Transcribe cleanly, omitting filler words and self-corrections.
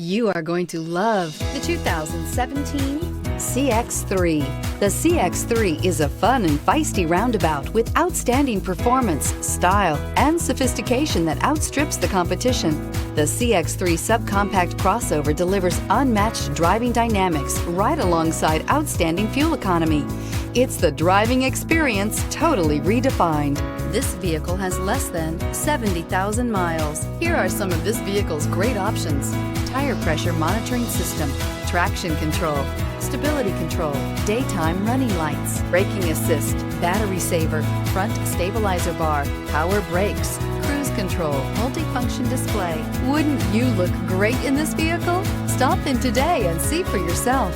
You are going to love the 2017 CX-3. The CX-3 is a fun and feisty roundabout with outstanding performance, style, and sophistication that outstrips the competition. The CX-3 subcompact crossover delivers unmatched driving dynamics right alongside outstanding fuel economy. It's the driving experience totally redefined. This vehicle has less than 70,000 miles. Here are some of this vehicle's great options: tire pressure monitoring system, traction control, stability control, daytime running lights, braking assist, battery saver, front stabilizer bar, power brakes, cruise control, multifunction display. Wouldn't you look great in this vehicle? Stop in today and see for yourself.